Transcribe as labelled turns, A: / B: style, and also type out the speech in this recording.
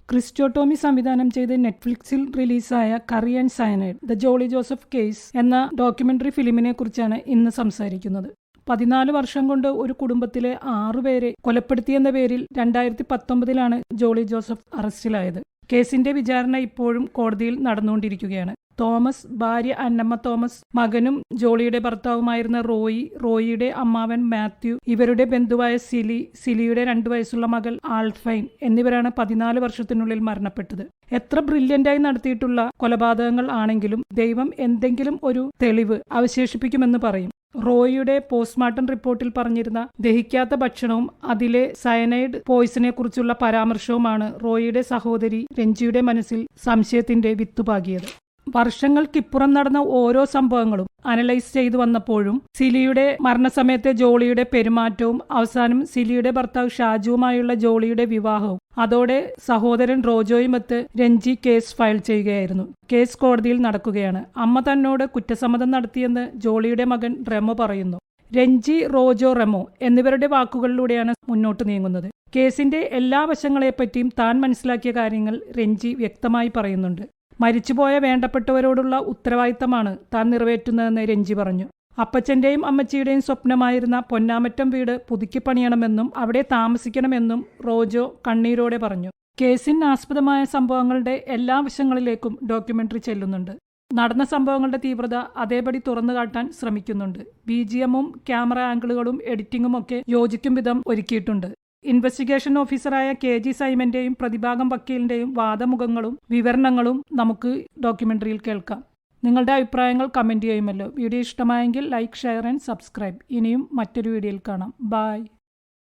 A: Cristo Tomy സംവിധാനം ചെയ്ത് നെറ്റ്ഫ്ലിക്സിൽ റിലീസായ curry and cyanide the Jolly Joseph case എന്ന ഡോക്യുമെന്ററി ഫിലിമിനെ കുറിച്ചാണ് ഇന്ന് സംസാരിക്കുന്നത്. 14 വർഷം കൊണ്ട് ഒരു കുടുംബത്തിലെ 6 പേരെ കൊലപ്പെടുത്തിയെന്ന പേരിൽ 2019 ജോളി ജോസഫ് അറസ്റ്റിലായത്. കേസിന്റെ വിചാരണ ഇപ്പോഴും കോടതിയിൽ നടന്നുകൊണ്ടിരിക്കുകയാണ്. തോമസ്, ഭാര്യ അന്നമ്മ തോമസ്, മകനും ജോളിയുടെ ഭർത്താവുമായിരുന്ന റോയിയുടെ അമ്മാവൻ മാത്യു, ഇവരുടെ ബന്ധുവായ സിലിയുടെ 2 വയസ്സുള്ള മകൾ ആൽഫൈൻ എന്നിവരാണ് 14 വർഷത്തിനുള്ളിൽ മരണപ്പെട്ടത്. എത്ര ബ്രില്യന്റായി നടത്തിയിട്ടുള്ള കൊലപാതകങ്ങൾ ആണെങ്കിലും ദൈവം എന്തെങ്കിലും ഒരു തെളിവ് അവശേഷിപ്പിക്കുമെന്ന് പറയും. റോയിയുടെ പോസ്റ്റ്മോർട്ടം റിപ്പോർട്ടിൽ പറഞ്ഞിരുന്ന ദഹിക്കാത്ത ഭക്ഷണവും അതിലെ സയനൈഡ് പോയിസനെ കുറിച്ചുള്ള പരാമർശവുമാണ് റോയിയുടെ സഹോദരി രഞ്ജിയുടെ മനസ്സിൽ സംശയത്തിന്റെ വിത്തുപാകിയത്. വർഷങ്ങൾക്കിപ്പുറം നടന്ന ഓരോ സംഭവങ്ങളും അനലൈസ് ചെയ്തു വന്നപ്പോഴും സിലിയുടെ മരണസമയത്തെ ജോളിയുടെ പെരുമാറ്റവും അവസാനം സിലിയുടെ ഭർത്താവ് ഷാജുവുമായുള്ള ജോളിയുടെ വിവാഹവും അതോടെ സഹോദരൻ റോജോയുമൊത്ത് രഞ്ജി കേസ് ഫയൽ ചെയ്യുകയായിരുന്നു. കേസ് കോടതിയിൽ നടക്കുകയാണ്. അമ്മ തന്നോട് കുറ്റസമ്മതം നടത്തിയെന്ന് ജോളിയുടെ മകൻ റെമോ പറയുന്നു. രഞ്ജി, റോജോ, റെമോ എന്നിവരുടെ വാക്കുകളിലൂടെയാണ് മുന്നോട്ട് നീങ്ങുന്നത്. കേസിന്റെ എല്ലാ വശങ്ങളെപ്പറ്റിയും താൻ മനസ്സിലാക്കിയ കാര്യങ്ങൾ രഞ്ജി വ്യക്തമായി പറയുന്നുണ്ട്. മരിച്ചുപോയ വേണ്ടപ്പെട്ടവരോടുള്ള ഉത്തരവാദിത്തമാണ് താൻ നിറവേറ്റുന്നതെന്ന് രഞ്ജി പറഞ്ഞു. അപ്പച്ചന്റെയും അമ്മച്ചിയുടെയും സ്വപ്നമായിരുന്ന പൊന്നാമറ്റം വീട് പുതുക്കി പണിയണമെന്നും അവിടെ താമസിക്കണമെന്നും റോജോ കണ്ണീരോടെ പറഞ്ഞു. കേസിന് ആസ്പദമായ സംഭവങ്ങളുടെ എല്ലാ വശങ്ങളിലേക്കും ഡോക്യുമെന്ററി ചെല്ലുന്നുണ്ട്. നടന്ന സംഭവങ്ങളുടെ തീവ്രത അതേപടി തുറന്നു കാട്ടാൻ ശ്രമിക്കുന്നുണ്ട്. BGM-ഉം ക്യാമറ ആംഗിളുകളും എഡിറ്റിംഗും ഒക്കെ യോജിക്കും വിധം ഒരുക്കിയിട്ടുണ്ട്. ഇൻവെസ്റ്റിഗേഷൻ ഓഫീസറായ KG സൈമന്റെയും പ്രതിഭാഗം വക്കീലിന്റെയും വാദമുഖങ്ങളും വിവരണങ്ങളും നമുക്ക് ഡോക്യുമെന്ററിയിൽ കേൾക്കാം. നിങ്ങളുടെ അഭിപ്രായങ്ങൾ കമന്റ് ചെയ്യുമല്ലോ. വീഡിയോ ഇഷ്ടമായെങ്കിൽ ലൈക്ക്, ഷെയർ ആൻഡ് സബ്സ്ക്രൈബ്. ഇനിയും മറ്റൊരു വീഡിയോയിൽ കാണാം. ബൈ.